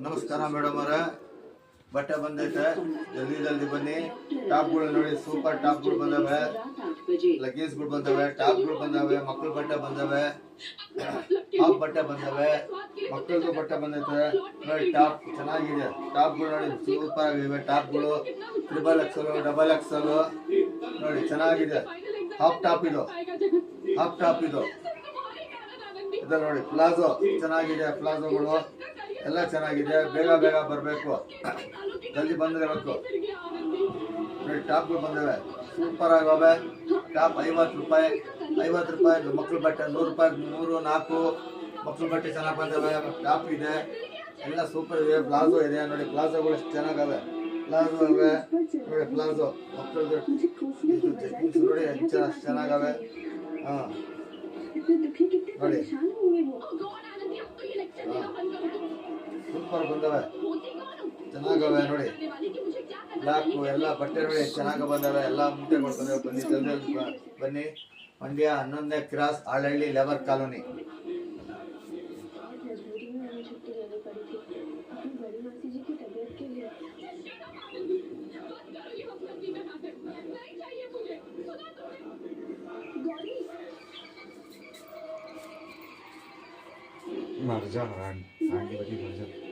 ನಮಸ್ಕಾರ ಮೇಡಮ್ ಅವರೇ, ಬಟ್ಟೆ ಬಂದೈತೆ, ಜಲ್ದಿ ಜಲ್ದಿ ಬನ್ನಿ. ಟಾಪ್ಗಳು ನೋಡಿ, ಸೂಪರ್ ಟಾಪ್ಗಳು ಬಂದವೆ, ಲೆಗ್ಗಿನ್ಸ್ಗಳು ಬಂದವೆ, ಟಾಪ್ಗಳು ಬಂದವೆ, ಮಕ್ಕಳ ಬಟ್ಟೆ ಬಂದವೆ, ಹಾಫ್ ಬಟ್ಟೆ ಬಂದವೆ, ಮಕ್ಕಳದು ಬಟ್ಟೆ ಬಂದೈತೆ ನೋಡಿ. ಟಾಪ್ ಚೆನ್ನಾಗಿದೆ, ಟಾಪ್ಗಳು ನೋಡಿ ಸೂಪರ್ ಆಗಿವೆ. ಟಾಪ್ಗಳು XXL, XXL ನೋಡಿ ಚೆನ್ನಾಗಿದೆ. ಹಾಫ್ ಟಾಪ್ ಇದು, ಹಾಫ್ ಟಾಪ್ ಇದು ನೋಡಿ. ಪ್ಲಾಜೋ ಚೆನ್ನಾಗಿದೆ, ಪ್ಲಾಜೋಗಳು ಎಲ್ಲ ಚೆನ್ನಾಗಿದೆ. ಬೇಗ ಬೇಗ ಬರಬೇಕು, ಜಲ್ದಿ ಬಂದಿರಬೇಕು ನೋಡಿ. ಟಾಪ್ಗಳು ಬಂದವೆ, ಸೂಪರ್ ಆಗವೆ. ಟಾಪ್ 50 ರೂಪಾಯಿ, 50 ರೂಪಾಯಿ. ಮಕ್ಕಳ ಬಟ್ಟೆ 100 ರೂಪಾಯಿ, 3, 4 ಮಕ್ಕಳ ಬಟ್ಟೆ ಚೆನ್ನಾಗಿ ಬಂದವೆ. ಟಾಪ್ ಇದೆ, ಎಲ್ಲ ಸೂಪರ್ ಇದೆ. ಪ್ಲಾಜೋ ಇದೆ ನೋಡಿ, ಪ್ಲಾಜೋಗಳು ಎಷ್ಟು ಚೆನ್ನಾಗವೆ. ಪ್ಲಾಜೋ ಅವೆ ನೋಡಿ, ಪ್ಲಾಜೋ ಮಕ್ಕಳದು ನೋಡಿ ಚೆನ್ನಾಗವೆ. ಹಾಂ ನೋಡಿ, ಸೂಪರ್ ಬಂದವೆ, ಚೆನ್ನಾಗವೆ ನೋಡಿ. ಬ್ಲಾಕು ಎಲ್ಲ ಬಟ್ಟೆ ನೋಡಿ ಚೆನ್ನಾಗಿ ಬಂದವೆ, ಎಲ್ಲ ಮುಂದೆ ಕೊಡ್ತವೆ. ಬನ್ನಿ ಜಲ್ದಿ ಬನ್ನಿ. ಮಂಡ್ಯ 11ನೇ ಕ್ರಾಸ್, ಆಳಹಳ್ಳಿ, ಲೇಬರ್ ಕಾಲೋನಿ. मर जा आंटी बड़ी मर जा।